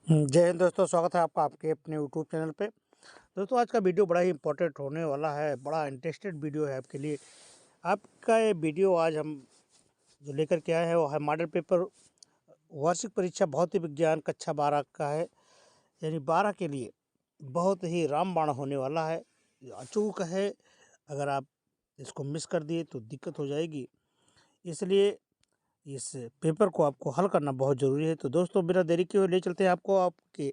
जय हिंद दोस्तों, स्वागत है आपका आपके अपने यूट्यूब चैनल पे। दोस्तों, आज का वीडियो बड़ा ही इंपॉर्टेंट होने वाला है, बड़ा इंटरेस्टेड वीडियो है आपके लिए। आपका ये वीडियो आज हम जो लेकर के आए हैं वो है मॉडल पेपर वार्षिक परीक्षा भौतिक विज्ञान कक्षा 12 का है। यानी 12 के लिए बहुत ही रामबाण होने वाला है, अचूक है। अगर आप इसको मिस कर दिए तो दिक्कत हो जाएगी, इसलिए इस पेपर को आपको हल करना बहुत ज़रूरी है। तो दोस्तों, बिना देरी किए हुए ले चलते हैं आपको आपके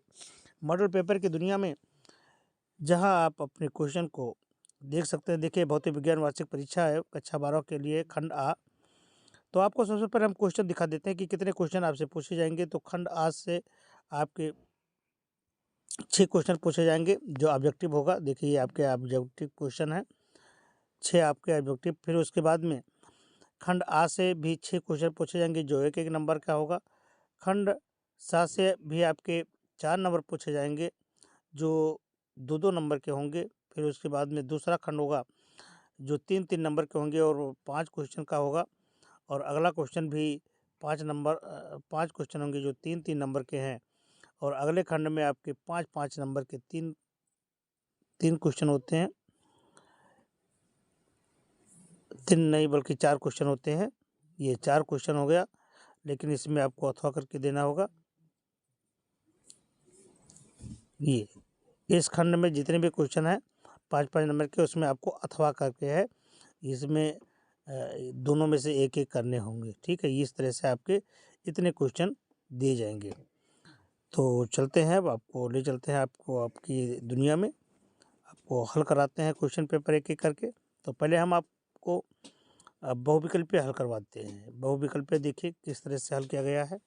मॉडल पेपर की दुनिया में, जहां आप अपने क्वेश्चन को देख सकते हैं। देखिए, भौतिक विज्ञान वार्षिक परीक्षा है कक्षा 12 के लिए खंड आ। तो आपको सबसे पहले हम क्वेश्चन दिखा देते हैं कि कितने क्वेश्चन आपसे पूछे जाएंगे। तो खंड आ से आपके 6 क्वेश्चन पूछे जाएंगे जो ऑब्जेक्टिव होगा। देखिए, ये आपके ऑब्जेक्टिव क्वेश्चन है, 6 आपके ऑब्जेक्टिव। फिर उसके बाद में खंड आ से भी 6 क्वेश्चन पूछे जाएंगे जो एक एक नंबर का होगा। खंड सा से भी आपके 4 नंबर पूछे जाएंगे जो 2-2 नंबर के होंगे। फिर उसके बाद में दूसरा खंड होगा जो 3-3 नंबर के होंगे और 5 क्वेश्चन का होगा। और अगला क्वेश्चन भी 5 क्वेश्चन होंगे जो 3-3 नंबर के हैं। और अगले खंड में आपके 5-5 नंबर के 3 क्वेश्चन होते हैं। 3 नहीं बल्कि 4 क्वेश्चन होते हैं। ये 4 क्वेश्चन हो गया, लेकिन इसमें आपको अथवा करके देना होगा। ये इस खंड में जितने भी क्वेश्चन हैं 5-5 नंबर के, उसमें आपको अथवा करके है, इसमें दोनों में से एक एक करने होंगे। ठीक है, इस तरह से आपके इतने क्वेश्चन दिए जाएंगे। तो चलते हैं, अब आपको ले चलते हैं आपको आपकी दुनिया में, आपको हल कराते हैं क्वेश्चन पेपर एक एक करके। तो पहले हम आपको बहुविकल्पीय हल करवाते हैं। बहुविकल्पीय देखिए किस तरह से हल किया गया है।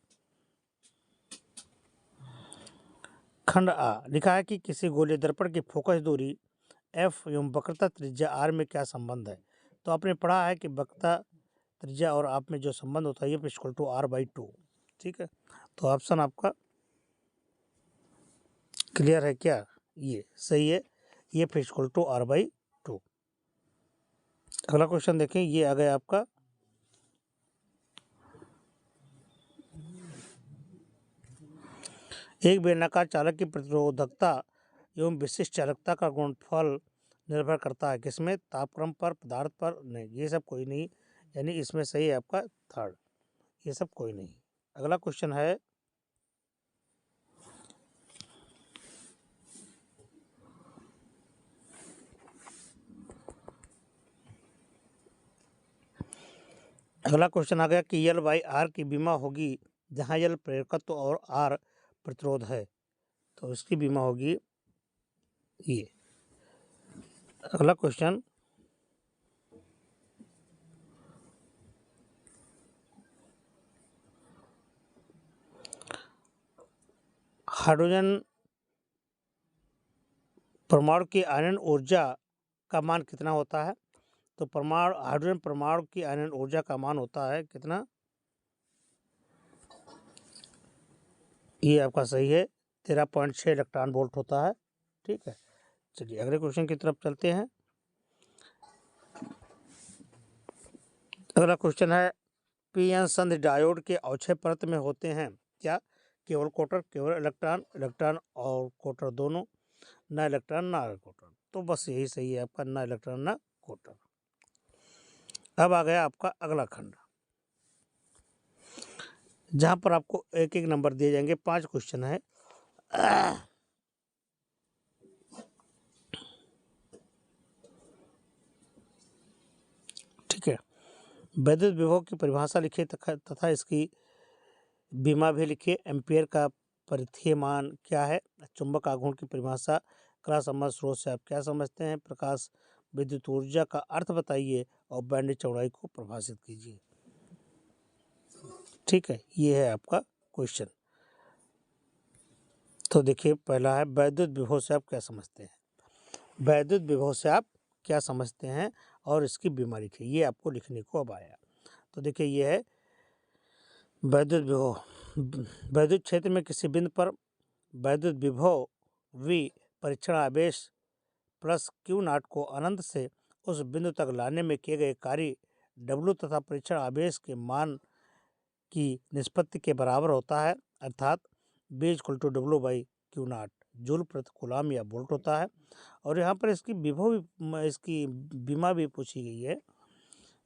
खंड आ लिखा है कि किसी गोलीय दर्पण की फोकस दूरी एफ एवं वक्रता त्रिज्या आर में क्या संबंध है। तो आपने पढ़ा है कि वक्रता त्रिज्या और आप में जो संबंध होता है, ये इक्वल टू r/2। ठीक है, तो ऑप्शन आपका क्लियर है क्या? ये सही है, ये इक्वल टू r/2। अगला क्वेश्चन देखें, ये आ गया आपका एक बेलनाकार चालक की प्रतिरोधकता एवं विशिष्ट चालकता का गुणनफल निर्भर करता है किसमें? तापक्रम पर, पदार्थ पर? नहीं, ये सब कोई नहीं, यानी इसमें सही है आपका थर्ड, ये सब कोई नहीं। अगला क्वेश्चन है, अगला क्वेश्चन आ गया कि L/R की बीमा होगी जहां L प्रेरकत्व और R प्रतिरोध है, तो इसकी बीमा होगी ये। अगला क्वेश्चन, हाइड्रोजन परमाणु की आयनन ऊर्जा का मान कितना होता है? तो हाइड्रोजन परमाणु की आयनन ऊर्जा का मान होता है कितना? ये आपका सही है, 13.6 इलेक्ट्रॉन वोल्ट होता है। ठीक है, चलिए अगले क्वेश्चन की तरफ चलते हैं। अगला क्वेश्चन है, पी-एन संधि डायोड के अवक्षय परत में होते हैं क्या? केवल क्वार्टर, केवल इलेक्ट्रॉन, इलेक्ट्रॉन और क्वार्टर दोनों, ना इलेक्ट्रॉन ना क्वार्टर। तो बस यही सही है आपका, ना इलेक्ट्रॉन ना क्वार्टर। अब आ गया आपका अगला खंड, जहां पर आपको एक एक नंबर दिए जाएंगे। 5 क्वेश्चन है। ठीक है, वैद्युत विभव की परिभाषा लिखिए तथा इसकी बीमा भी लिखिए। एम्पियर का परिधीय मान क्या है? चुंबक आघूर्ण की परिभाषा। कला संबंध स्रोत से आप क्या समझते हैं? प्रकाश विद्युत ऊर्जा का अर्थ बताइए और बैंड चौड़ाई को परिभाषित कीजिए। ठीक है, ये है आपका क्वेश्चन। तो देखिए, पहला है वैद्युत विभव से आप क्या समझते हैं। वैद्युत विभव से आप क्या समझते हैं और इसकी बीमा लिखिए, ये आपको लिखने को अब आया। तो देखिए, ये है वैद्युत विभव। वैद्युत क्षेत्र में किसी बिंदु पर वैद्युत विभव V परीक्षण आवेश प्लस Q0 को अनंत से उस बिंदु तक लाने में किए गए कार्य W तथा परीक्षण आवेश के मान की निष्पत्ति के बराबर होता है। अर्थात B equal to W by Q naught, joule प्रति कूलाम या वोल्ट होता है। और यहाँ पर इसकी इसकी बीमा भी पूछी गई है।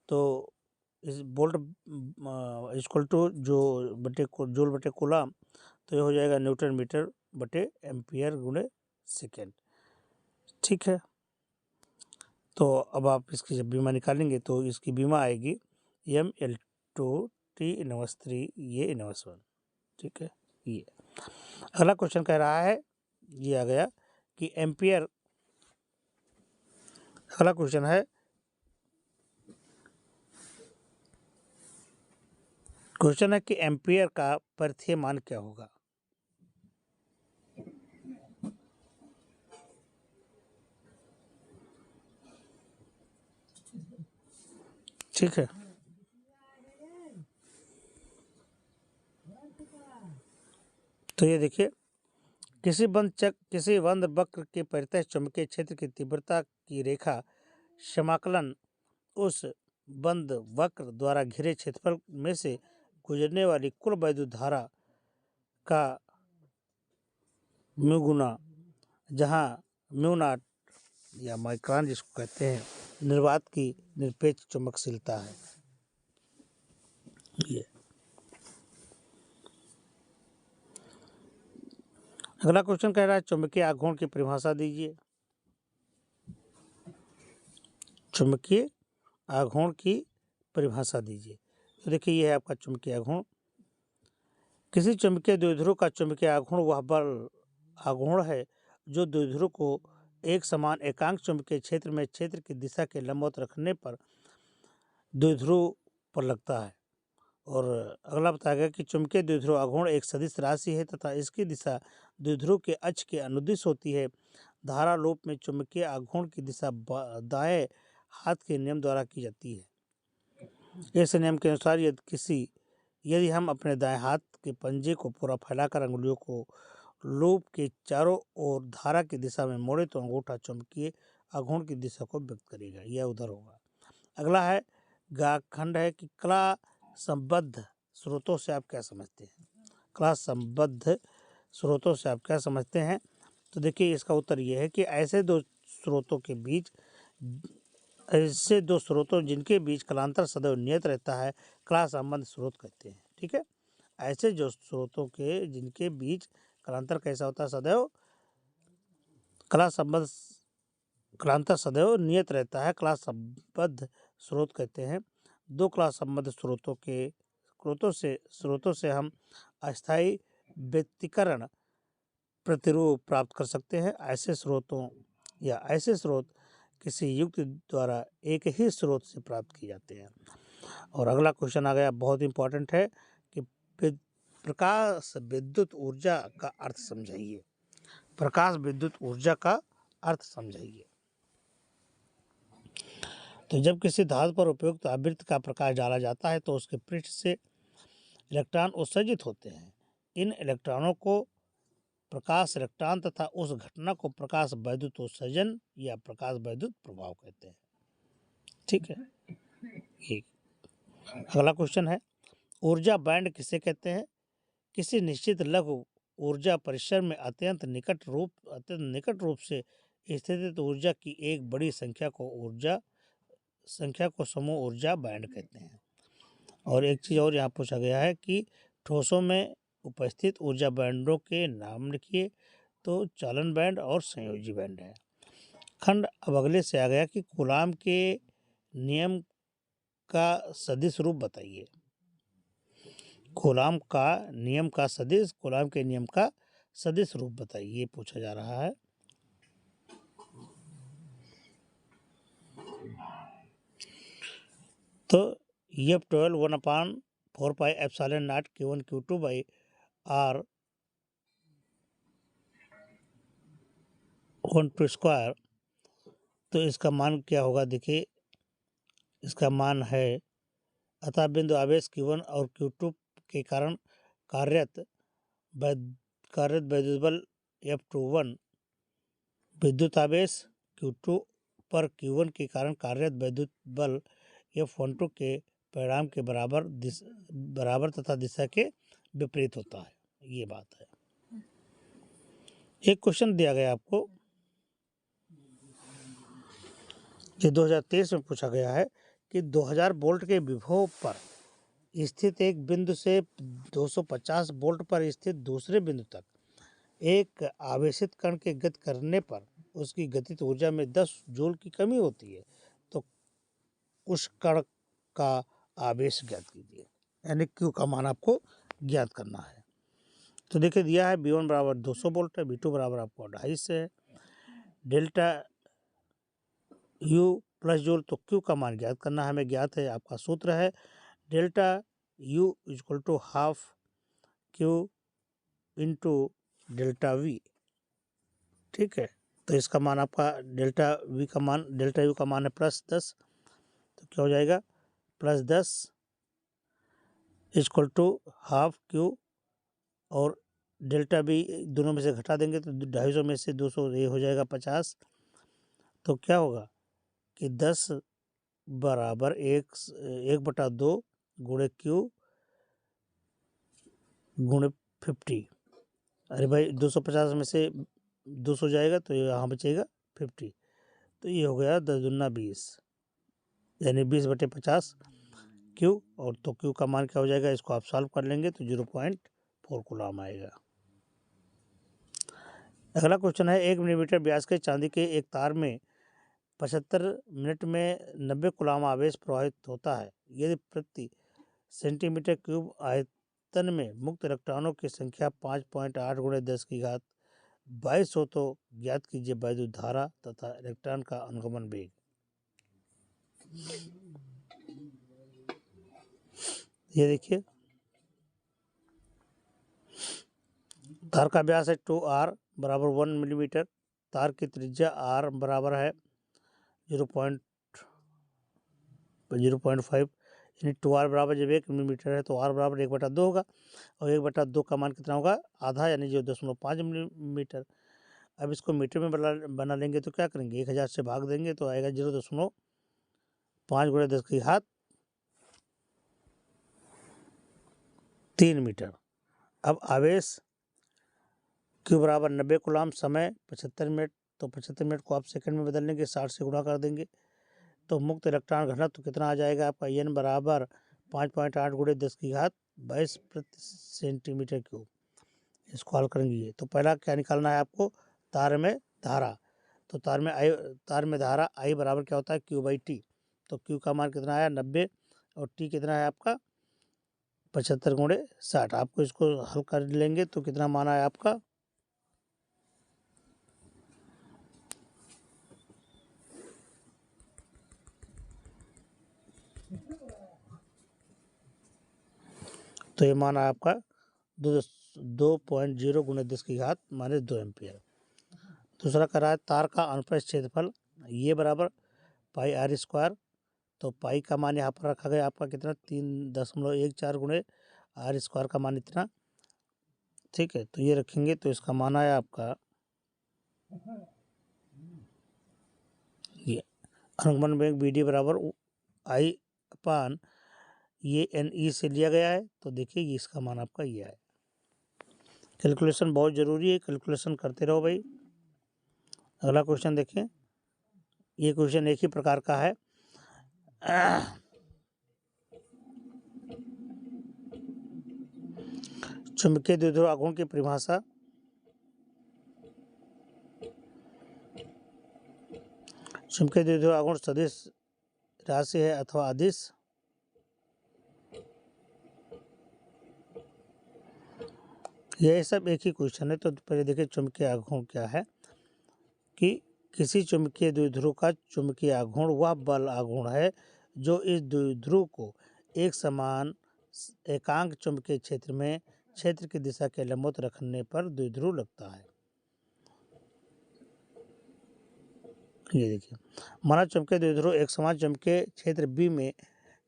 तो इस वोल्ट इक्वल टू जूल बटे कूलाम, तो ये हो जाएगा न्यूटन मीटर बटे एम्पियर गुणे सेकेंड। ठीक है, तो अब आप इसकी जब बीमा निकालेंगे तो इसकी बीमा आएगी ML2T इनवर्स 3 ये इनवर्स 1। ठीक है, ये अगला क्वेश्चन कह रहा है, ये आ गया कि एम्पियर, अगला क्वेश्चन है, कि एम्पियर का परिधीय मान क्या होगा। ठीक है, तो ये देखिए, किसी बंद वक्र के परितः चुंबकीय क्षेत्र की तीव्रता की रेखा समाकलन उस बंद वक्र द्वारा घिरे क्षेत्रफल में से गुजरने वाली कुल वैद्युत धारा का म्यू गुना, जहाँ म्यू नॉट या माइक्रोन जिसको कहते हैं, निर्वात की निरपेक्ष चुंबकशीलता है। ये अगला क्वेश्चन कह रहा है, चुंबकीय आघूर्ण की परिभाषा दीजिए। चुंबकीय आघूर्ण की परिभाषा दीजिए। तो देखिए, ये है आपका चुंबकीय आघूर्ण। किसी चुंबकीय द्विध्रुव का चुंबकीय आघूर्ण वह बल आघूर्ण है जो द्विध्रुव को एक समान एकांक चुंबकीय क्षेत्र में क्षेत्र की दिशा के लंबवत रखने पर द्विध्रुव पर लगता है। और अगला बताया गया कि चुंबकीय द्विध्रुव आघूर्ण एक सदिश राशि है तथा इसकी दिशा द्विध्रुव के अक्ष के अनुदिश होती है। धारा लूप में चुंबकीय आघूर्ण की दिशा दाएं हाथ के नियम द्वारा की जाती है। इस नियम के अनुसार यदि हम अपने दाएं हाथ के पंजे को पूरा फैलाकर अंगुलियों को लूप के चारों ओर धारा की दिशा में मोड़े तो अंगूठा चुंबकीय आघूर्ण की दिशा को व्यक्त करेगा, यह उधर होगा। अगला है खंड है कि कला संबद्ध स्रोतों से आप क्या समझते हैं। कला संबद्ध स्रोतों से आप क्या समझते हैं। तो देखिए, इसका उत्तर यह है कि ऐसे दो स्रोतों जिनके बीच कलांतर सदैव नियत रहता है, कला संबद्ध स्रोत कहते हैं। ठीक है, ऐसे जो स्रोतों के जिनके बीच कलांतर कैसा होता है, सदैव कलांतर सदैव नियत रहता है, कला संबद्ध स्रोत कहते हैं। दो कला संबद्ध स्रोतों से हम अस्थायी व्यतिकरण प्रतिरूप प्राप्त कर सकते हैं। ऐसे स्रोत किसी युक्ति द्वारा एक ही स्रोत से प्राप्त किए जाते हैं। और अगला क्वेश्चन आ गया, बहुत इंपॉर्टेंट है कि प्रकाश विद्युत ऊर्जा का अर्थ समझाइए। प्रकाश विद्युत ऊर्जा का अर्थ समझाइए। तो जब किसी धातु पर उपयुक्त आवृत्त का प्रकाश डाला जाता है तो उसके पृष्ठ से इलेक्ट्रॉन उत्सर्जित होते हैं। इन इलेक्ट्रॉनों को प्रकाश इलेक्ट्रॉन तथा उस घटना को प्रकाश वैद्युत उत्सर्जन या प्रकाश वैद्युत प्रभाव कहते हैं। ठीक है, ये अगला क्वेश्चन है, ऊर्जा बैंड किसे कहते हैं। किसी निश्चित लघु ऊर्जा परिसर में अत्यंत निकट रूप से स्थित ऊर्जा की एक बड़ी संख्या को समूह ऊर्जा बैंड कहते हैं। और एक चीज़ और यहाँ पूछा गया है कि ठोसों में उपस्थित ऊर्जा बैंडों के नाम लिखिए। तो चालन बैंड और संयोजी बैंड है। खंड अब अगले से आ गया कि कूलाम के नियम का सदिश रूप बताइए। कूलाम के नियम का सदिश रूप बताइए, ये पूछा जा रहा है। तो F12 1/4 pi epsilon not Q1 Q2 by R 1 square. तो इसका मान क्या होगा, देखिए इसका मान है, अतः बिंदु आवेश Q1 और Q2 के कारण कार्यरत वैद्युत बल F21 विद्युत आवेश Q2 पर Q1 के कारण कार्यरत वैद्युत बल F12 के परिणाम के बराबर तथा दिशा के विपरीत होता है। ये बात है। एक क्वेश्चन दिया गया आपको, ये 2023 में पूछा गया है कि 2000 वोल्ट के विभव पर स्थित एक बिंदु से 250 वोल्ट पर स्थित दूसरे बिंदु तक एक आवेशित कण के गति करने पर उसकी गतिज ऊर्जा में 10 जूल की कमी होती है, तो उस कण का आवेश ज्ञात कीजिए। यानी क्यू का मान आपको ज्ञात करना है। तो देखिए दिया है V1 बराबर 200 वोल्ट है, V2 बराबर आपको 250 है, डेल्टा U प्लस जूल, तो क्यू का मान ज्ञात करना है, हमें ज्ञात है, आपका सूत्र है delta U equal to half Q into delta V। ठीक है, तो इसका मान आपका डेल्टा U का मान है +10, तो क्या हो जाएगा +10 इक्वल टू हाफ क्यू, और डेल्टा V दोनों में से घटा देंगे तो 250 में से 200 ये हो जाएगा 50, तो क्या होगा कि 10 बराबर 1/2 गुणे क्यू गुणे 50। अरे भाई 250 में से 200 जाएगा तो यहाँ बचेगा 50, तो ये हो गया 10 दूना 20, यानी 20/50 क्यू, और तो क्यू का मान क्या हो जाएगा, इसको आप सॉल्व कर लेंगे तो 0.4 कूलम आएगा। अगला क्वेश्चन है 1 मिलीमीटर व्यास के चांदी के एक तार में 75 मिनट में 90 कूलम आवेश प्रवाहित होता है। यदि प्रति सेंटीमीटर क्यूब आयतन में मुक्त इलेक्ट्रॉनों की संख्या 5.8 गुणे 10 की घात 22 हो तो ज्ञात कीजिए वैद्युत धारा तथा इलेक्ट्रॉन का अनुगमन वेग। ये देखिए तार का व्यास है 2r बराबर 1 मिलीमीटर, तार की त्रिज्या r बराबर है 0.5, यानी 2r बराबर जब 1 मिलीमीटर है तो r बराबर 1/2 होगा, और 1/2 का मान कितना होगा, आधा, यानी 0.5 मिलीमीटर। अब इसको मीटर में बना लेंगे तो क्या करेंगे, 1000 से भाग देंगे तो आएगा 0.5 गुणे 10 की घात 3 मीटर। अब आवेश क्यू बराबर 90 कूलम, समय 75 मिनट, तो 75 मिनट को आप सेकंड में बदल लेंगे, 60 से गुणा कर देंगे, तो मुक्त इलेक्ट्रॉन घनत्व तो कितना आ जाएगा आपका, n बराबर 5.8 गुणे 10 की घात 22 प्रति सेंटीमीटर क्यूब। इसको हल करेंगे तो पहला क्या निकालना है आपको, तार में धारा, तो तार में धारा I बराबर क्या होता है Q/T, तो Q का मान कितना आया 90, और T कितना है आपका 75 गुणे 60। आपको इसको हल कर लेंगे तो कितना मान आया आपका, तो ये मान आया आपका 2.0 गुणे 10 की घात -2 एम्पियर। दूसरा करा है तार का अनुप्रस्थ क्षेत्रफल, ये बराबर πr², तो पाई का मान यहाँ पर रखा गया आपका कितना 3.14 गुणे r² का मान इतना। ठीक है, तो ये रखेंगे तो इसका मान आया आपका, ये अनुगमन वेग BD बराबर I/, ये NE से लिया गया है, तो देखिए ये इसका मान आपका ये है। कैलकुलेशन बहुत ज़रूरी है, कैलकुलेशन करते रहो भाई। अगला क्वेश्चन देखें, ये क्वेश्चन एक ही प्रकार का है। चुंबकीय द्विध्रुव आघूर्ण की परिभाषा, चुंबकीय द्विध्रुव आघूर्ण सदिश राशि है अथवा अदिश। ये सब एक ही क्वेश्चन है, तो पहले देखिए चुंबकीय आघूर्ण क्या है, कि किसी चुंबकीय द्विध्रुव का चुंबकीय आघूर्ण वह बल आघूर्ण है जो इस द्विध्रुव को एक समान एकांक चुंबकीय क्षेत्र में क्षेत्र की दिशा के लंबवत रखने पर द्विध्रुव लगता है। ये देखिए, माना चुंबकीय द्विध्रुव एक समान चुंबकीय क्षेत्र B में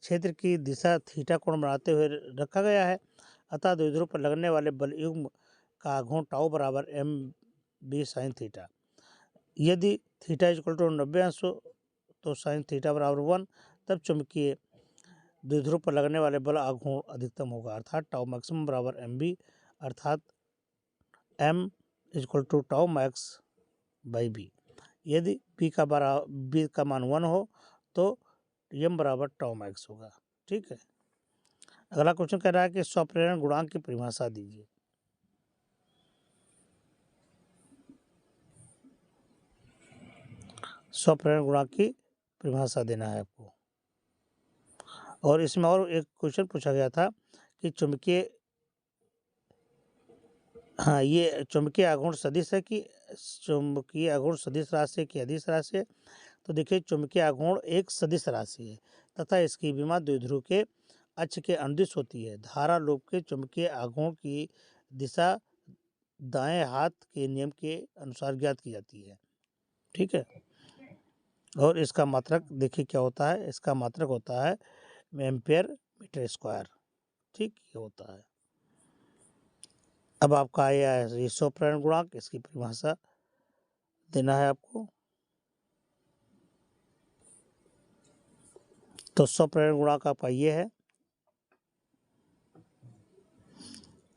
क्षेत्र की दिशा थीटा कोण बनाते हुए रखा गया है, अतः द्विध्रुव पर लगने वाले बल युग्म का आघूर्ण टाउ बराबर mb sin थीटा। यदि थीटा इक्वल टू 90 अंश हो तो साइन थीटा बराबर 1, तब चुंबकीय द्विध्रुव पर लगने वाले बल आघूर्ण अधिकतम होगा, अर्थात टाउ मैक्सिमम बराबर mb, अर्थात m equal to tau max by B. यदि बी का मान 1 हो तो एम बराबर टाउ मैक्स होगा। ठीक है। अगला क्वेश्चन कह रहा है कि स्वप्रेरण गुणांक की परिभाषा दीजिए। स्वप्रेरण गुणांक की परिभाषा देना है आपको। और इसमें और एक क्वेश्चन पूछा गया था कि चुंबकीय, हाँ, ये चुंबकीय आघूर्ण सदिश है कि चुंबकीय आघूर्ण सदिश राशि है कि अदिश राशि है। तो देखिए, चुंबकीय आघूर्ण एक सदिश राशि है तथा इसकी विमा द्विध्रुव के अक्ष के अनुदिश होती है। धारा लूप के चुंबकीय आघूर्ण की दिशा दाएं हाथ के नियम के अनुसार ज्ञात की जाती है। ठीक है। और इसका मात्रक देखिए क्या होता है, इसका मात्रक होता है एम्पियर मीटर स्क्वायर। ठीक, ये होता है। अब आपका आया है ये स्वप्रेरण गुणांक, इसकी परिभाषा देना है आपको। तो स्वप्रेरण गुणांक आपका ये है,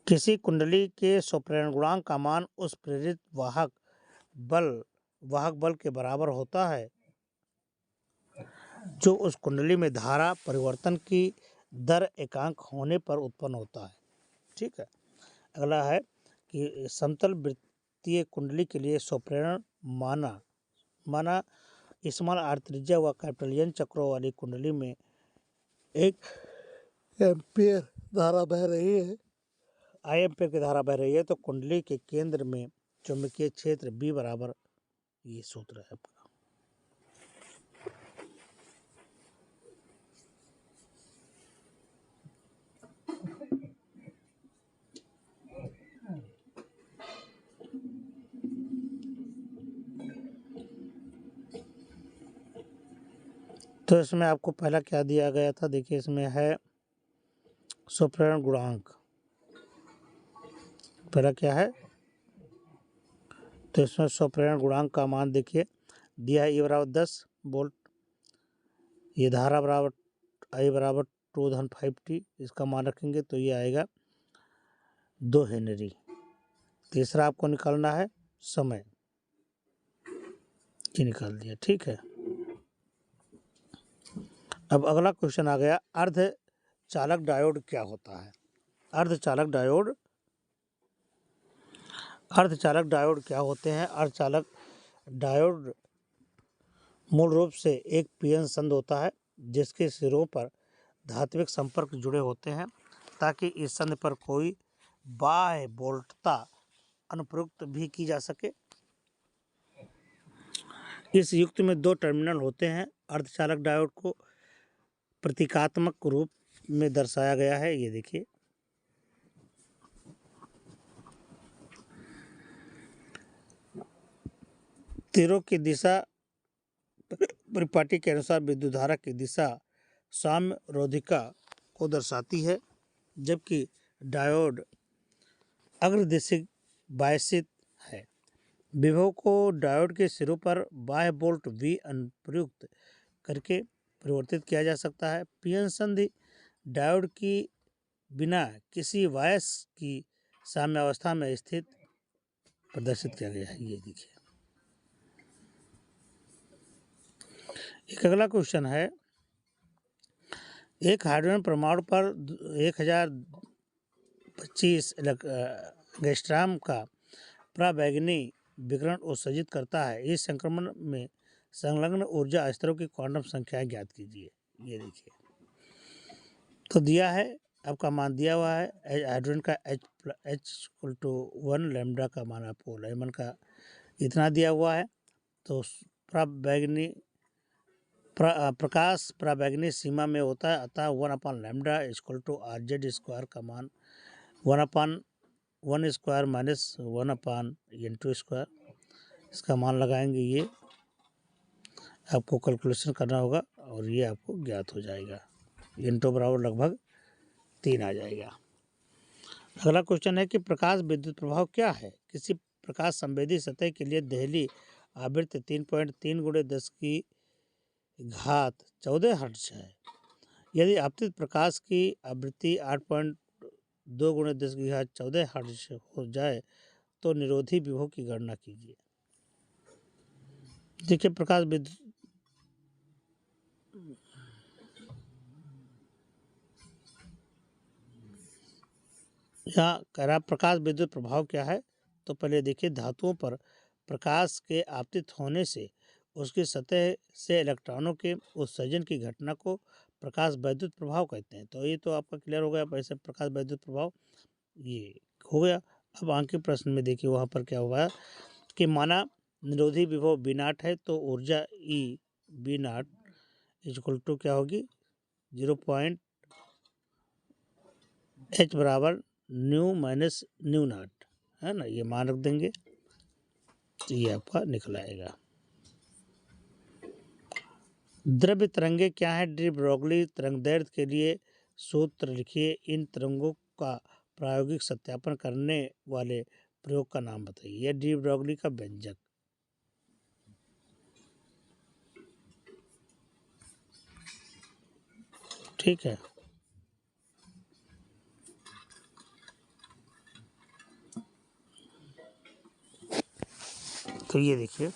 किसी कुंडली के स्वप्रेरण गुणांक का मान उस प्रेरित वाहक बल के बराबर होता है जो उस कुंडली में धारा परिवर्तन की दर एकांक होने पर उत्पन्न होता है। ठीक है। अगला है कि समतल वृत्तीय कुंडली के लिए स्वप्रेरण माना स्मॉल आर त्रिज्या व कैपिटल एन चक्रों वाली कुंडली में 1 एम्पियर धारा बह रही है, आई एम्पियर की धारा बह रही है, तो कुंडली के केंद्र में चुंबकीय क्षेत्र बी बराबर, ये सूत्र है आपका। तो इसमें आपको पहला क्या दिया गया था, देखिए इसमें है स्वप्रेरण गुणांक। पहला क्या है, तो इसमें स्वप्रेरण गुणांक का मान देखिए दिया है, E बराबर 10 वोल्ट, ये धारा बराबर I बराबर 2/5T, इसका मान रखेंगे तो ये आएगा 2 हेनरी। तीसरा आपको निकालना है समय, ये निकाल दिया। ठीक है। अब अगला क्वेश्चन आ गया, अर्धचालक डायोड क्या होता है। अर्धचालक डायोड क्या होते हैं। अर्धचालक डायोड मूल रूप से एक पीएन संद होता है जिसके सिरों पर धात्विक संपर्क जुड़े होते हैं ताकि इस संद पर कोई बाह्य वोल्टता अनुप्रयुक्त भी की जा सके। इस युक्त में 2 टर्मिनल होते हैं। अर्धचालक डायोड को प्रतीकात्मक रूप में दर्शाया गया है, ये देखिए। तीरों की दिशा परिपाटी के अनुसार विद्युत धारा की दिशा साम्यरोधिका को दर्शाती है, जबकि डायोड अग्रदिशिक बायसित है। विभव को डायोड के सिरों पर बाह्य वोल्ट V अनुप्रयुक्त करके परिवर्तित किया जा सकता है। पीएन संधि डायोड की बिना किसी वायस की साम्यावस्था में स्थित प्रदर्शित किया गया है, ये देखिए। एक अगला क्वेश्चन है, एक हाइड्रोजन परमाणु पर 1025 एंगस्ट्रॉम का पराबैंगनी विकिरण उत्सर्जित करता है। इस संक्रमण में संलग्न ऊर्जा स्तरों की क्वांटम संख्याएं ज्ञात कीजिए, ये देखिए। तो दिया है, आपका मान दिया हुआ है, हाइड्रोजन का H=1, लैम्डा का मान आपको लेमन का इतना दिया हुआ है। तो प्रकाश पराबैंगनी सीमा में होता है, अतः 1/λ=RZ² का मान 1/1² माइनस 1/N2², इसका मान लगाएंगे, ये आपको कैलकुलेशन करना होगा और ये आपको ज्ञात हो जाएगा। N2 बराबर लगभग 3 आ जाएगा। अगला क्वेश्चन है कि प्रकाश विद्युत प्रभाव क्या है। किसी प्रकाश संवेदी सतह के लिए देहली आवृत्ति 3.3 × 10⁻14 हर्ट्ज है। यदि आपतित प्रकाश की आवृत्ति 8.2 × 10⁻14 हर्ट्ज हो जाए तो निरोधी विभव की गणना कीजिए। देखिए प्रकाश विद्युत यहाँ कह रहा प्रकाश विद्युत प्रभाव क्या है। तो पहले देखिए धातुओं पर प्रकाश के आपतित होने से उसकी सतह से इलेक्ट्रॉनों के उत्सर्जन की घटना को प्रकाश वैद्युत प्रभाव कहते हैं। तो ये तो आपका क्लियर हो गया। वैसे प्रकाश वैद्युत प्रभाव ये हो गया। अब आगे प्रश्न में देखिए वहाँ पर क्या हुआ कि माना निरोधी विभव बी नाट है तो ऊर्जा E B naught equal to क्या होगी 0. एच बराबर न्यू माइनस न्यू नाट है ना। ये मान रख देंगे तो ये आपका निकल आएगा। द्रव्य तरंगे क्या है। डी ब्रोगली तरंगदैर्घ्य के लिए सूत्र लिखिए। इन तरंगों का प्रायोगिक सत्यापन करने वाले प्रयोग का नाम बताइए। यह डी ब्रोगली का व्यंजक। ठीक है। तो ये देखिए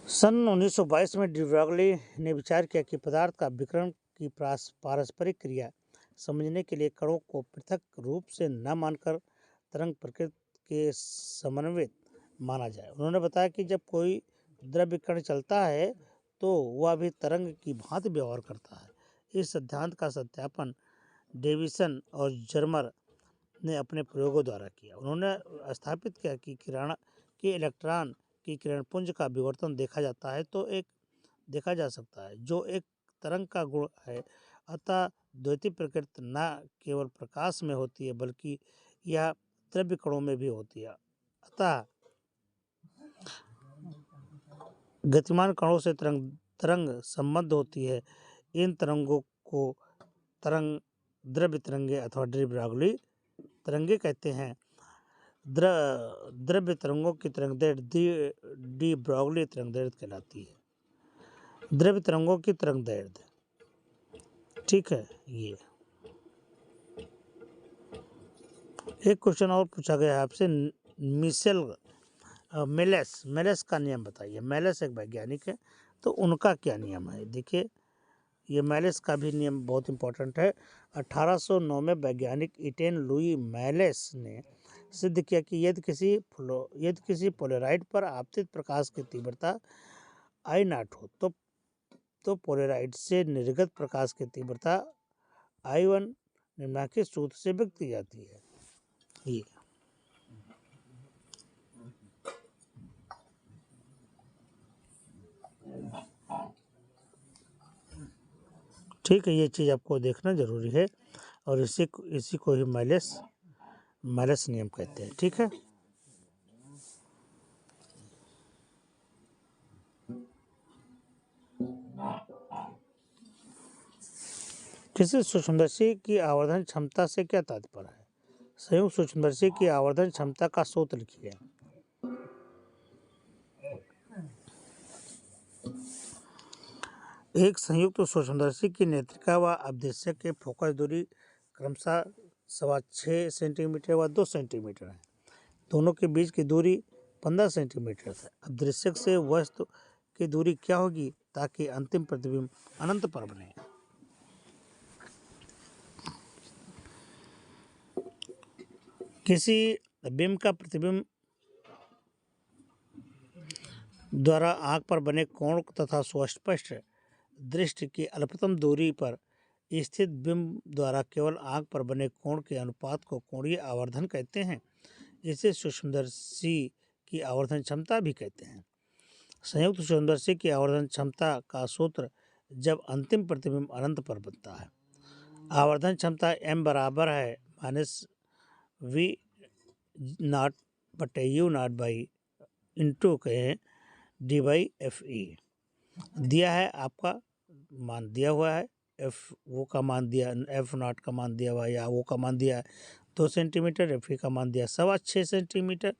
सन 1922 में डी ब्रोगली ने विचार किया कि पदार्थ का विकिरण की पारस्परिक क्रिया समझने के लिए कणों को पृथक रूप से न मानकर तरंग प्रकृति के समन्वित माना जाए। उन्होंने बताया कि जब कोई द्रव्य कण चलता है तो वह भी तरंग की भांति व्यवहार करता है। इस सिद्धांत का सत्यापन डेविसन और जर्मर ने अपने प्रयोगों द्वारा किया। उन्होंने स्थापित किया कि किरण के इलेक्ट्रॉन की किरण पुंज का विवर्तन देखा जा सकता है जो एक तरंग का गुण है। अतः द्वैती प्रकृति न केवल प्रकाश में होती है बल्कि यह द्रव्य कणों में भी होती है। अतः गतिमान कणों से तरंग संबद्ध होती है। इन तरंगों को द्रव्य तरंगे अथवा डी ब्रोगली तरंगे कहते हैं। द्रव्य तरंगों की तरंगदैर्घ्य डी ब्रोगली तरंगदैर्घ्य कहलाती है। द्रव्य तरंगों की तरंगदैर्घ्य ठीक है। ये एक क्वेश्चन और पूछा गया है आपसे। मेलेस का नियम बताइए। मेलेस एक वैज्ञानिक है तो उनका क्या नियम है। देखिए ये मेलेस का भी नियम बहुत इंपॉर्टेंट है। 1809 में वैज्ञानिक इटेन लुई मेलेस ने सिद्ध किया कि यदि किसी पोलेराइड पर आपतित प्रकाश की तीव्रता आई नाट हो तो पोलेराइड से निर्गत प्रकाश की तीव्रता I1 निम्नलिखित सूत्र से व्यक्त की जाती है। ये ठीक है। ये चीज़ आपको देखना जरूरी है और इसी को ही मेलेस नियम कहते हैं। ठीक है। किसी सूक्ष्मदर्शी की आवर्धन क्षमता से क्या तात्पर्य है। संयुक्त सूक्ष्मदर्शी की आवर्धन क्षमता का सूत्र लिखिए। एक संयुक्त सूक्ष्मदर्शी की नेत्रिका व अपदेशक के फोकस दूरी क्रमशः 6.25 सेंटीमीटर व 2 सेंटीमीटर है। दोनों के बीच की दूरी 15 सेंटीमीटर है। अपदृश्यक से वस्तु की दूरी क्या होगी ताकि अंतिम प्रतिबिंब अनंत पर बने। किसी बिंब का प्रतिबिंब द्वारा आंख पर बने कोण तथा सुस्पष्ट दृष्टि की अल्पतम दूरी पर स्थित बिंब द्वारा केवल आंख पर बने कोण के अनुपात को कोणीय आवर्धन कहते हैं। इसे सूक्ष्मदर्शी की आवर्धन क्षमता भी कहते हैं। संयुक्त सूक्ष्मदर्शी की आवर्धन क्षमता का सूत्र जब अंतिम प्रतिबिंब अनंत पर बनता है। आवर्धन क्षमता m बराबर है -v0/u0 कहें d/fe दिया है। आपका मान दिया हुआ है। F0 का मान दिया हुआ है या वो का मान दिया है 2 सेंटीमीटर। Fe का मान दिया 6.25 सेंटीमीटर।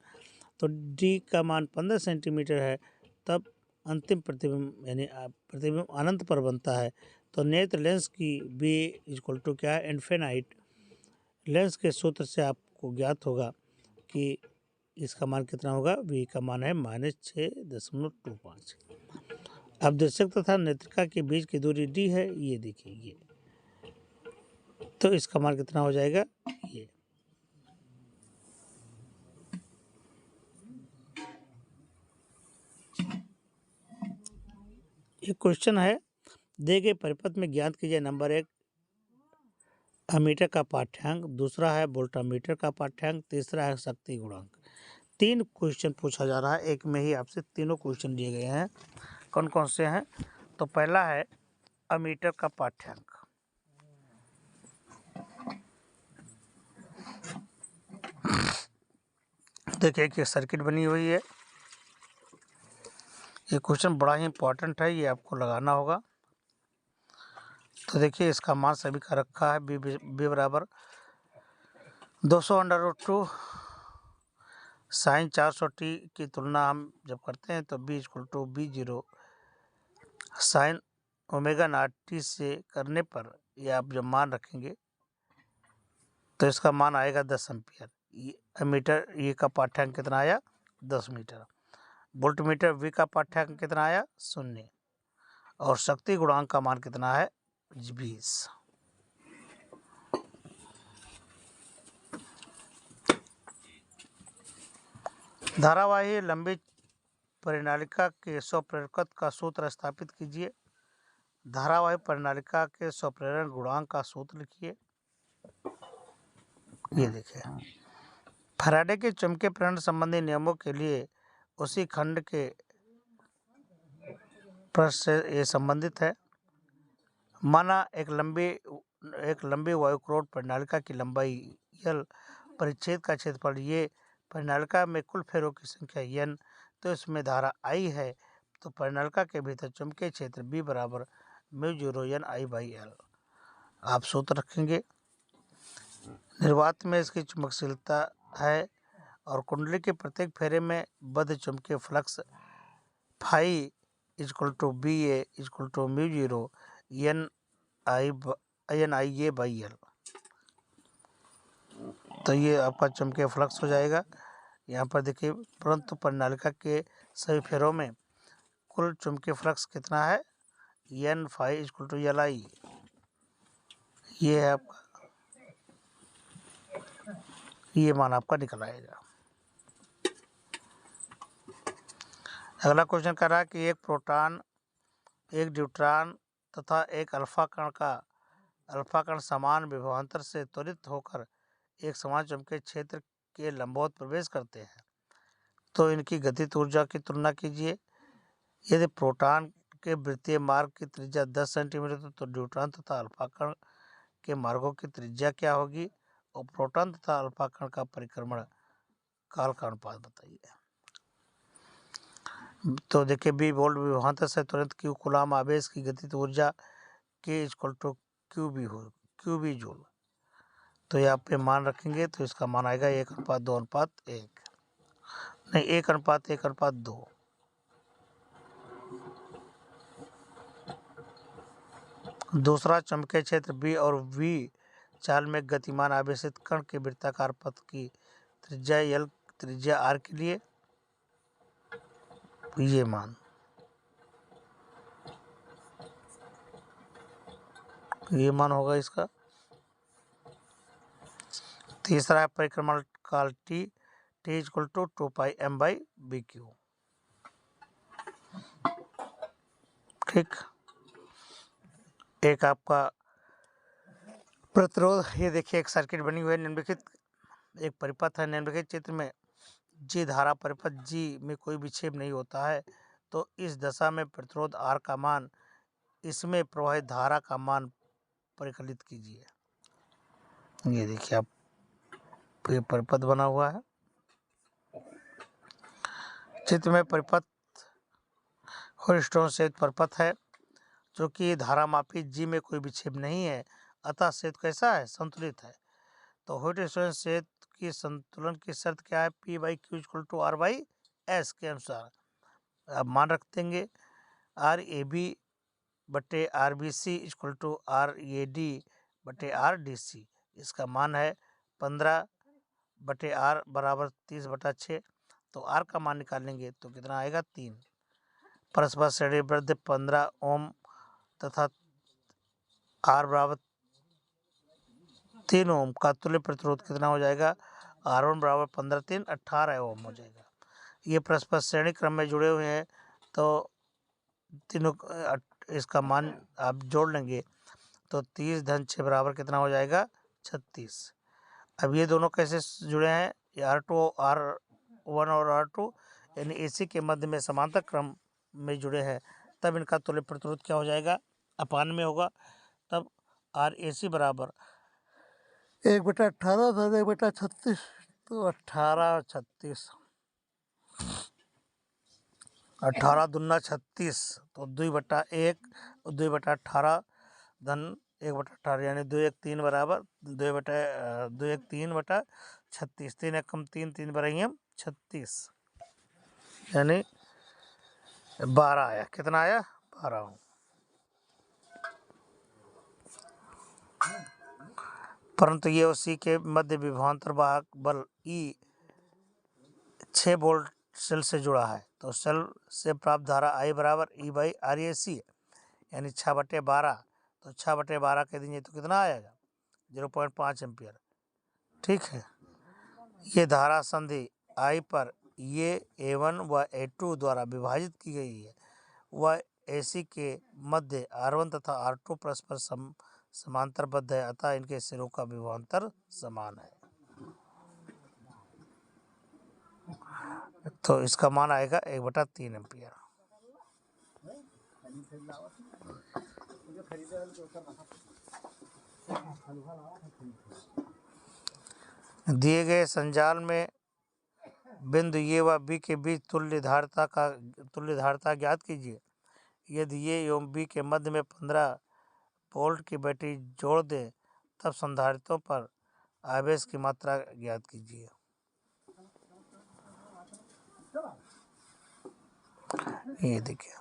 तो D का मान 15 सेंटीमीटर है। तब अंतिम प्रतिबिंब यानी प्रतिबिंब अनंत पर बनता है। तो नेत्र लेंस की B इक्वल टू क्या है इन्फिनाइट लेंस के सूत्र से आप आपको ज्ञात होगा कि इसका मान कितना होगा। v का मान है -6.25। अब दर्शक तथा नेत्रिका के बीच की दूरी d है, ये देखिए ये, तो इसका मान कितना हो जाएगा ये क्वेश्चन है, दिए गए परिपथ में ज्ञात कीजिए नंबर 1 अमीटर का पाठ्यांक, दूसरा है वोल्टामीटर का पाठ्यांक, तीसरा है शक्ति गुणांक। 3 क्वेश्चन पूछा जा रहा है, एक में ही आपसे तीनों क्वेश्चन दिए गए हैं। कौन कौन से हैं? तो पहला है अमीटर का पाठ्यांक। देखिए कि सर्किट बनी हुई है, ये क्वेश्चन बड़ा ही इंपॉर्टेंट है, ये आपको लगाना होगा। तो देखिए इसका मान सभी का रखा है, बी बराबर 200√2 साइन 400t की तुलना हम जब करते हैं तो b = b0 sine omega naught t से करने पर ये आप जब मान रखेंगे तो इसका मान आएगा 10 एम्पियर। ये मीटर ये का पाठ्यांक कितना आया 10 मीटर। वोल्टमीटर v का पाठ्यांक कितना आया 0 और शक्ति गुणांक का मान कितना है 20। धारावाही लंबी परिनालिका के स्वप्रेरकत्व का सूत्र स्थापित कीजिए। धारावाही परिनालिका के स्वप्रेरण गुणांक का सूत्र लिखिए। ये देखिए फैराडे के चुंबकीय प्रेरण संबंधी नियमों के लिए उसी खंड के प्रश्न से ये संबंधित है। माना एक लंबी वायुक्रोट परिनालिका की लंबाई L, परिच्छेद का क्षेत्रफल ये, परिनालिका में कुल फेरों की संख्या n, तो इसमें धारा I है, तो परिनालिका के भीतर चुंबकीय क्षेत्र B बराबर μ0 N I/L। आप सूत्र रखेंगे। निर्वात में इसकी चुंबकशीलता है और कुंडली के प्रत्येक फेरे में बद्ध चुंबकीय फ्लक्स फाई = BA = μ0 NIA/L। तो ये आपका चुंबकीय फ्लक्स हो जाएगा। यहाँ पर देखिए, परंतु परिनालिका के सभी फेरों में कुल चुंबकीय फ्लक्स कितना है N फाई = LI। ये है आपका, ये मान आपका निकल आएगा। अगला क्वेश्चन कह रहा है कि एक प्रोटॉन, एक न्यूट्रॉन तथा एक अल्फा कण समान विभवांतर से त्वरित होकर एक समान चुंबकीय क्षेत्र के लंबवत प्रवेश करते हैं, तो इनकी गतिज ऊर्जा की तुलना कीजिए। यदि प्रोटॉन के वृत्तीय मार्ग की त्रिज्या 10 सेंटीमीटर तो न्यूट्रॉन तथा अल्फा कण के मार्गों की त्रिज्या क्या होगी, और प्रोटॉन तथा अल्फा कण का परिक्रमण काल का अनुपात बताइए। तो देखिए बी वोल्ट विभवांतर से तुरंत क्यू कूलाम आवेश की गतिज ऊर्जा के = QB जूल। तो ये आप पे मान रखेंगे तो इसका मान आएगा 1:2:1, नहीं 1:1:2। दूसरा, चुंबकीय क्षेत्र B और V चाल में गतिमान आवेशित कण के वृत्ताकार पथ की त्रिज्या L, त्रिज्या R के लिए ये मान, ये मान होगा इसका। तीसरा है परिक्रमण काल T = 2πm/BQ। ठीक, एक आपका प्रतिरोध, ये देखिए एक सर्किट बनी हुई है, निम्नलिखित एक परिपथ है, निम्नलिखित चित्र में G धारा परिपथ G में कोई विक्षेप नहीं होता है, तो इस दशा में प्रतिरोध R का मान इसमें प्रवाहित धारा का मान परिकलित कीजिए। ये देखिए आप, ये परिपथ बना हुआ है, चित्र में परिपथ हॉरिजॉन्टल सेतु परिपथ है, जो कि धारामापी G में कोई विक्षेप नहीं है, अतः सेतु कैसा है संतुलित है। तो हॉरिजॉन्टल सेतु की संतुलन की शर्त क्या है, P/Q = R/S के अनुसार आप मान रख देंगे। RAB/RBC = RAD/RDC। इसका मान है 15 बटे आर बराबर 30/6। तो आर का मान निकालेंगे तो कितना आएगा 3। परस्पर श्रेणीबद्ध 15 ओम तथा आर बराबर 3 ओम का तुल्य प्रतिरोध कितना हो जाएगा, R1 बराबर 15 3 18 ओम हो जाएगा। ये परस्पर श्रेणी क्रम में जुड़े हुए हैं तो तीनों इसका मान आप जोड़ लेंगे तो 30 धन 6 बराबर कितना हो जाएगा 36। अब ये दोनों कैसे जुड़े हैं, ये R2 R1 और R2 यानी AC के मध्य में समांतर क्रम में जुड़े हैं, तब इनका तुल्य प्रतिरोध क्या हो जाएगा, अपान में होगा। तब RAC बराबर 1/18 धन 1/36 तो 18 36 18 दूना 36 तो 2/1 2/18 धन 1/18 यानी 2 1 3 बराबर 2 1 3/36 3 एकम 3 3 बराबर 36 यानी 12 आया। कितना आया 12। परंतु ये उसी के मध्य विभवांतर वाहक बल E 6 वोल्ट सेल से जुड़ा है, तो सेल से प्राप्त धारा I बराबर E/RAC यानी 6/12। तो 6/12 कह दीजिए तो कितना आएगा 0.5 एम्पियर। ठीक है, ये धारा संधि I पर ये A1 व A2 द्वारा विभाजित की गई है। वह AC के मध्य R1 तथा R2 परस्पर समांतरबद्ध है, अतः इनके सिरों का विभवांतर समान है। तो इसका मान आएगा 1/3 एम्पियर। दिए गए संजाल में बिंदु ए व बी के बीच तुल्य धारिता ज्ञात कीजिए। यदि ए एवं बी के मध्य में 15 वोल्ट की बैटरी जोड़ दें तब संधारित्रों पर आवेश की मात्रा ज्ञात कीजिए। ये देखिए,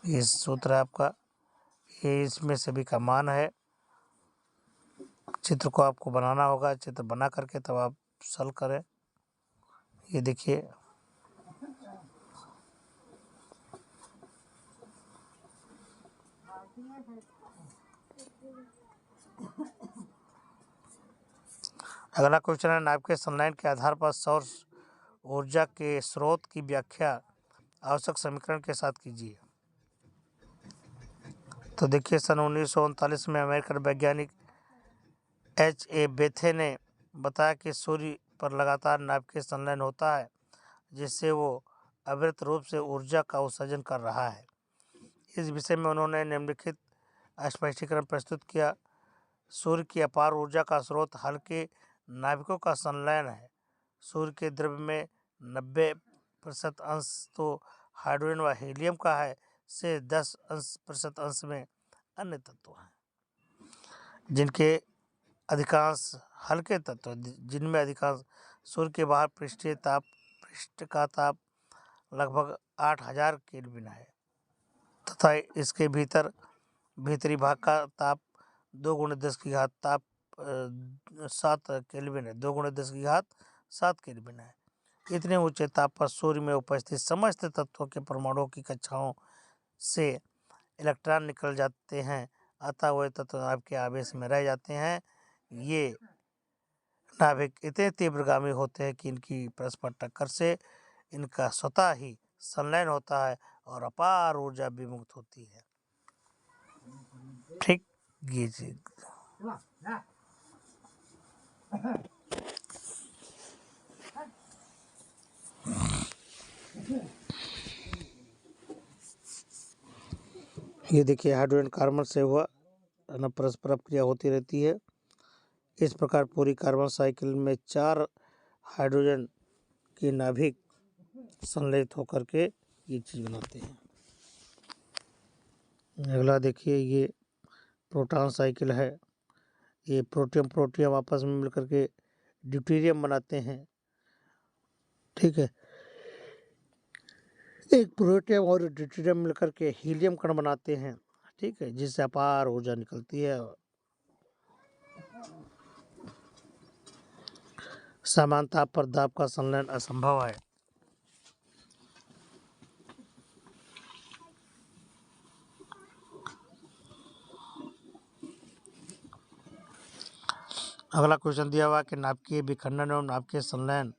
ये सूत्र है आपका, ये इसमें सभी का मान है। चित्र को आपको बनाना होगा, चित्र बना करके तब आप सॉल्व करें। ये देखिए, अगला क्वेश्चन है, नाभिकीय संलयन के आधार पर सौर ऊर्जा के स्रोत की व्याख्या आवश्यक समीकरण के साथ कीजिए। तो देखिए, सन 1939 में अमेरिकन वैज्ञानिक H.A. बेथे ने बताया कि सूर्य पर लगातार नाभिकीय संलयन होता है, जिससे वो अविरत रूप से ऊर्जा का उत्सर्जन कर रहा है। इस विषय में उन्होंने निम्नलिखित स्पष्टीकरण प्रस्तुत किया। सूर्य की अपार ऊर्जा का स्रोत हल्के नाभिकों का संलयन है। सूर्य के द्रव्य में 90% अंश तो हाइड्रोजन व हीलियम का है, से 10% अंश में अन्य तत्व हैं, जिनके अधिकांश हल्के तत्व, जिनमें अधिकांश सूर्य के बाहर पृष्ठ का ताप लगभग 8000 केल्विन है तथा इसके भीतरी भाग का ताप 7 केल्विन है, 7 केल्विन है। इतने ऊंचे ताप पर सूर्य में उपस्थित समस्त तत्वों के परमाणुओं की कक्षाओं से इलेक्ट्रॉन निकल जाते हैं, अतः वे तत्व नाभिक के आवेश में रह जाते हैं। ये नाभिक इतने तीव्रगामी होते हैं कि इनकी परस्पर टक्कर से इनका स्वतः ही संलयन होता है और अपार ऊर्जा विमुक्त होती है। ठीक, ये चीज ये देखिए, हाइड्रोजन कार्बन से हुआ परस्पर क्रिया होती रहती है। इस प्रकार पूरी कार्बन साइकिल में 4 हाइड्रोजन की नाभिक संलयित होकर के ये चीज़ बनाते हैं। अगला देखिए, ये प्रोटॉन साइकिल है। ये प्रोटियम आपस में मिलकर के ड्यूटेरियम बनाते हैं। ठीक है, एक प्रोटियम और ड्यूटेरियम मिलकर के हीलियम कण बनाते हैं। ठीक है, जिससे अपार ऊर्जा निकलती है। समान ताप पर दाब का संलयन असंभव है। अगला क्वेश्चन दिया हुआ कि नाभिकीय विखंडन और नाभिकीय संलयन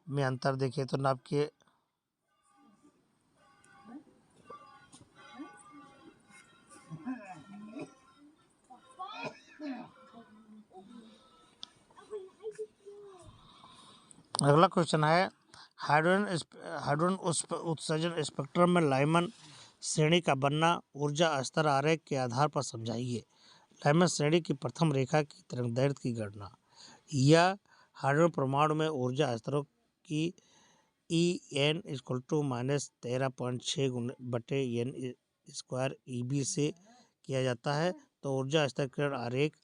में अंतर देखिए। तो नाभिकीय अगला क्वेश्चन है हाइड्रोजन उत्सर्जन स्पेक्ट्रम में लाइमन श्रेणी का बनना ऊर्जा स्तर आरेख के आधार पर समझाइए। लाइमन श्रेणी की प्रथम रेखा की तरंगदैर्घ्य की गणना। या हाइड्रोजन परमाणु में ऊर्जा स्तरों की En = -13.6/n² EB से किया जाता है। तो ऊर्जा स्तर किरण आरेख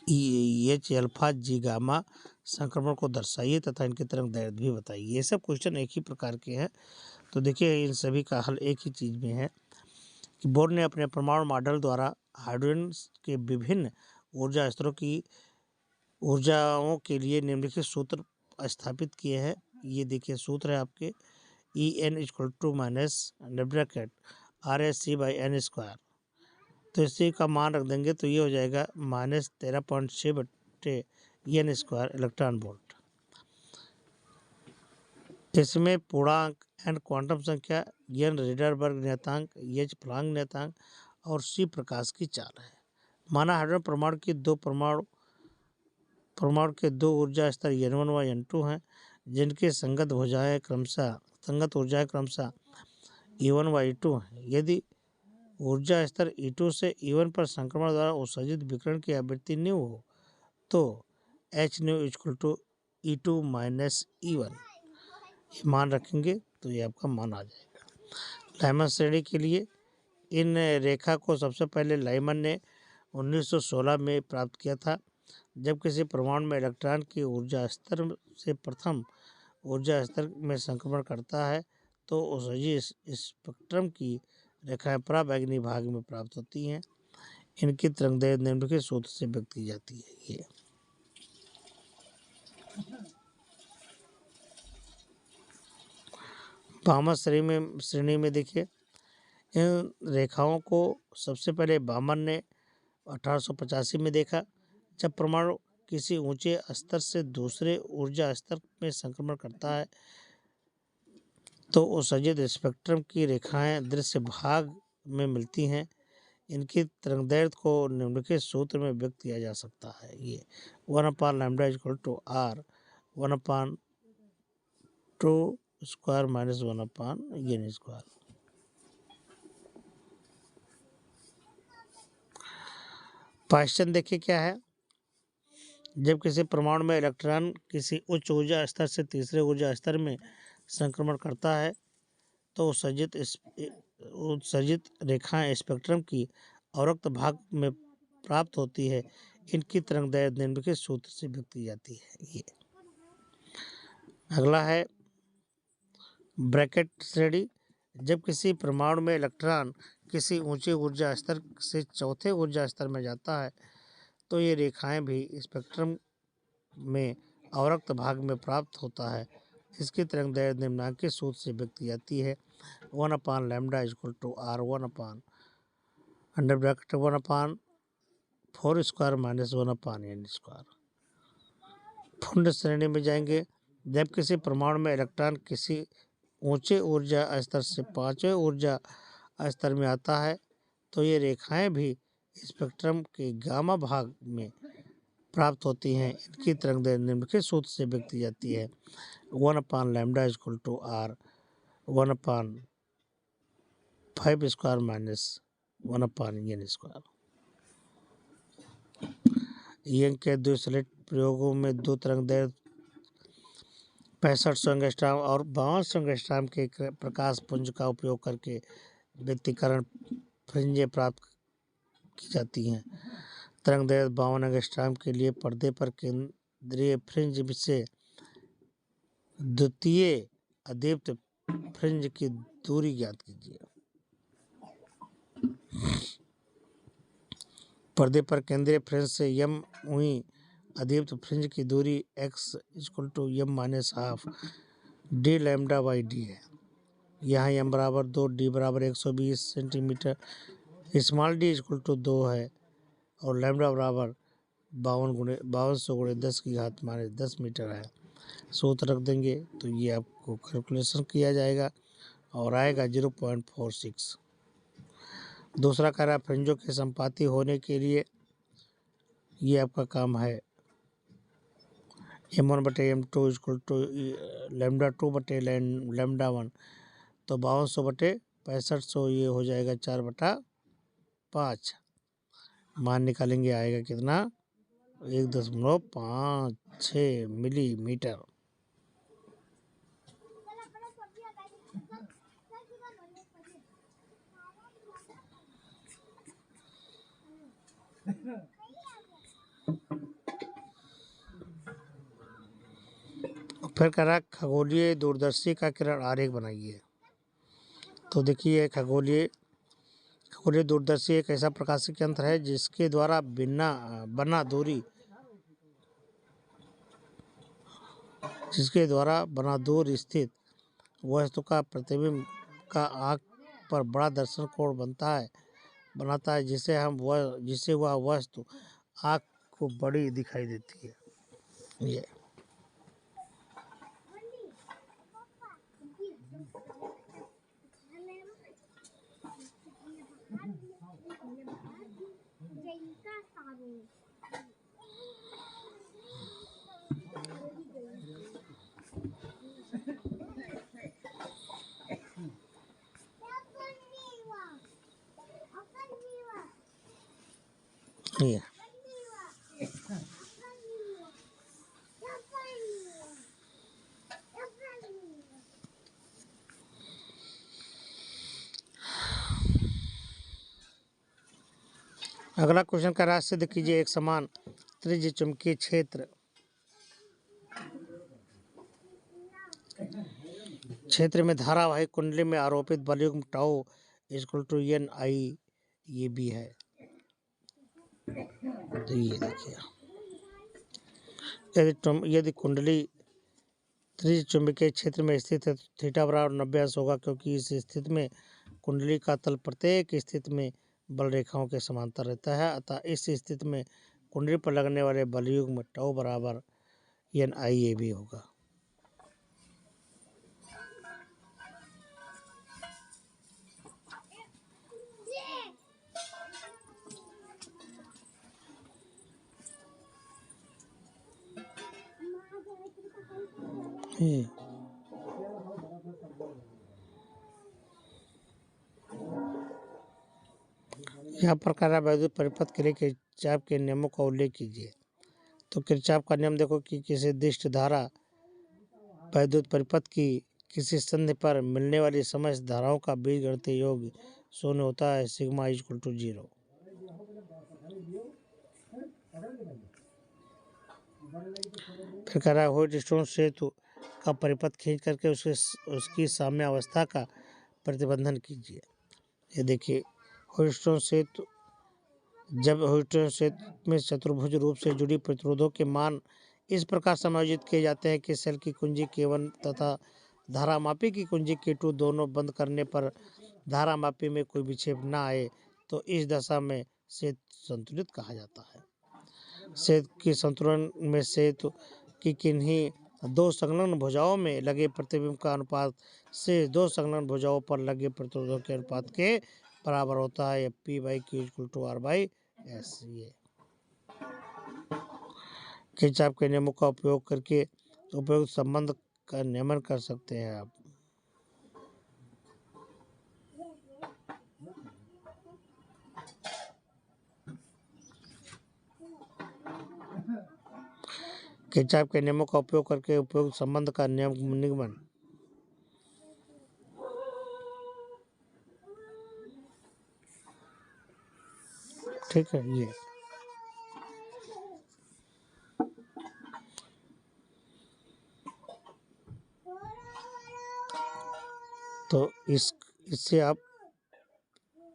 H अल्फा G गामा संक्रमण को दर्शाइए तथा इनकी तरंगदैर्घ्य भी बताइए। ये सब क्वेश्चन एक ही प्रकार के हैं। तो देखिए इन सभी का हल एक ही चीज़ में है कि बोर ने अपने परमाणु मॉडल द्वारा हाइड्रोजन के विभिन्न ऊर्जा स्तरों की ऊर्जाओं के लिए निम्नलिखित सूत्र स्थापित किए हैं। ये देखिए सूत्र है आपके En = -RSC/n²। तो इसी का मान रख देंगे तो ये हो जाएगा -13.6/n² इलेक्ट्रॉन वोल्ट। इसमें पूर्णांक n क्वांटम संख्या, n रिडरबर्ग नियतांक, h प्लैंक नियतांक और c प्रकाश की चाल है। माना हाइड्रोजन परमाणु के दो ऊर्जा स्तर n1 व n2 हैं, जिनके संगत ऊर्जाएं क्रमशः E1 व E2 हैं। यदि ऊर्जा स्तर E2 से E1 पर संक्रमण द्वारा उत्सर्जित विकिरण की आवृत्ति न्यू हो तो h न्यू = E2 - E1। ये मान रखेंगे तो ये आपका मान आ जाएगा। लाइमन श्रेणी के लिए इन रेखा को सबसे पहले लाइमन ने 1916 में प्राप्त किया था। जब किसी परमाणु में इलेक्ट्रॉन की ऊर्जा स्तर से प्रथम ऊर्जा स्तर में संक्रमण करता है तो उत्सर्जित स्पेक्ट्रम की रेखाएं पराबैंगनी भाग में प्राप्त होती हैं। इनकी तरंगदैर्घ्य निम्नलिखित सूत्र से व्यक्त की जाती है। ये बामन श्रेणी में देखिए इन रेखाओं को सबसे पहले बामन ने 1885 में देखा। जब परमाणु किसी ऊंचे स्तर से दूसरे ऊर्जा स्तर में संक्रमण करता है तो उत्सर्जित स्पेक्ट्रम की रेखाएं दृश्य भाग में मिलती हैं। इनकी तरंगदैर्घ्य को निम्नलिखित सूत्र में व्यक्त किया जा सकता है। ये 1/λ = R 1/2² - 1/n²। क्वेश्चन देखिए क्या है। जब किसी परमाणु में इलेक्ट्रॉन किसी उच्च ऊर्जा स्तर से तीसरे ऊर्जा स्तर में संक्रमण करता है तो उत्सर्जित रेखाएं स्पेक्ट्रम की अवरक्त भाग में प्राप्त होती है। इनकी तरंगदैर्घ्य निम्नलिखित सूत्र से व्यक्त की जाती है। ये अगला है ब्रैकेट श्रेणी। जब किसी परमाणु में इलेक्ट्रॉन किसी ऊंचे ऊर्जा स्तर से चौथे ऊर्जा स्तर में जाता है तो ये रेखाएं भी स्पेक्ट्रम में अवरक्त भाग में प्राप्त होता है। इसकी तरंगदैर्घ्य निम्नांकित सूत्र से व्यक्त की जाती है। 1/λ = R 1/4² - 1/n²। फुंड श्रेणी में जाएंगे। जब किसी परमाणु में इलेक्ट्रॉन किसी ऊंचे ऊर्जा स्तर से पांचवें ऊर्जा स्तर में आता है तो ये रेखाएं भी स्पेक्ट्रम के गामा भाग में प्राप्त होती हैं। इनकी तरंगदैर्घ्य निम्नलिखित सूत्र से व्यक्त की जाती है। 1/λ = R 1/5² - 1/n²। यंग के द्विसलिट प्रयोगों में दो तरंगदैर्घ्य 6500 एंगस्ट्रॉम और 5200 एंगस्ट्रॉम के प्रकाश पुंज का उपयोग करके व्यतिकरण फ्रिंजें प्राप्त की जाती हैं। तरंगदैर्घ्य 52 एंगस्ट्रॉम के लिए पर्दे पर केंद्रीय फ्रिंज से द्वितीय अदीप्त फ्रिंज की दूरी ज्ञात कीजिए। पर्दे पर केंद्रीय फ्रिंज से यम हुई अधिकतम फ्रिंज की दूरी x equal to m minus half D lambda by D है। यहाँ m बराबर 2, d बराबर 120 centimetre, small d equal to 2 है और लैम्डा बराबर 5200 × 10 मीटर है। सूत्र रख देंगे तो ये आपको कैलकुलेशन किया जाएगा और आएगा 0.46। दूसरा कह रहा है फ्रिंजों के संपाती होने के लिए ये आपका काम है m1/m2 इक्वल टू λ2/λ1, तो 5200/6500 ये हो जाएगा 4/5। मान निकालेंगे आएगा कितना 1.56 मिलीमीटर। फिर कह रहा खगोलीय दूरदर्शी का किरण आरेख बनाइए। तो देखिए खगोलीय दूरदर्शी एक ऐसा प्रकाशिक यंत्र है जिसके द्वारा बना दूर स्थित वस्तु का प्रतिबिंब का आँख पर बड़ा दर्शन कोण बनाता है जिससे वह वस्तु आँख को बड़ी दिखाई देती है। ये ये अगला क्वेश्चन का राशि सिद्ध कीजिए एक समान त्रिज्य चुंबकीय क्षेत्र में धारावाही कुंडली में आरोपित बलयुग्म टाउ इक्वल टू एन आई ये भी है। तो ये देखिए यदि कुंडली त्रिज्य चुंबकीय क्षेत्र में स्थित है तो थीटा बराबर 90 अंश होगा, क्योंकि इस स्थिति में कुंडली का तल प्रत्येक स्थिति में बल रेखाओं के समांतर रहता है। अतः इस स्थिति में कुंडली पर लगने वाले बलयुग्म टाउ बराबर एन आई ए भी होगा। यहाँ पर कह रहा वैद्युत परिपथ के लिए किरचॉफ के नियमों का उल्लेख कीजिए। तो किरचॉफ का नियम देखो कि किसी निर्दिष्ट धारा वैद्युत परिपथ की किसी संधि पर मिलने वाली समस्त धाराओं का बीजगणितीय योग 0 होता है, सिग्मा इक्वल टू 0। फिर कह रहा है व्हीटस्टोन सेतु का परिपथ खींच करके उसकी साम्यावस्था का प्रतिबंधन कीजिए। ये देखिए व्हीटस्टोन सेतु में चतुर्भुज रूप से जुड़ी प्रतिरोधों के मान इस प्रकार समायोजित किए जाते हैं कि सेल की कुंजी K1 तथा धारामापी की कुंजी K2 दोनों बंद करने पर धारामापी में कोई विक्षेप न आए, तो इस दशा में सेतु संतुलित कहा जाता है। सेतु की संतुलन में सेतु की किन्हीं दो संलग्न भुजाओं में लगे प्रतिबिंब का अनुपात से दो संलग्न भुजाओं पर लगे प्रतिरोधों के अनुपात के बराबर होता है। P/Q equal to R/S। ये किरचॉफ के नियमों का उपयोग करके उपयुक्त संबंध का नियमन कर सकते हैं आप। किरचॉफ के नियमों का उपयोग करके उपयुक्त संबंध का निगमन। ठीक है। ये तो इससे आप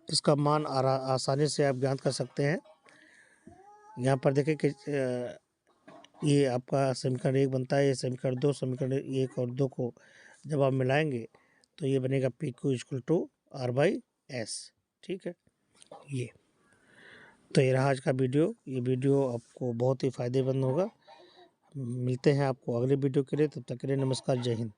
इसका मान आसानी से आप ज्ञात कर सकते हैं। यहाँ पर देखिए कि ये आपका समीकरण 1 बनता है, ये समीकरण 2, समीकरण 1 और 2 को जब आप मिलाएंगे तो ये बनेगा P Q equal to R by S. ठीक है, ये तो ये रहा आज का वीडियो। ये वीडियो आपको बहुत ही फ़ायदेमंद होगा। मिलते हैं आपको अगले वीडियो के लिए, तब तक के लिए नमस्कार, जय हिंद।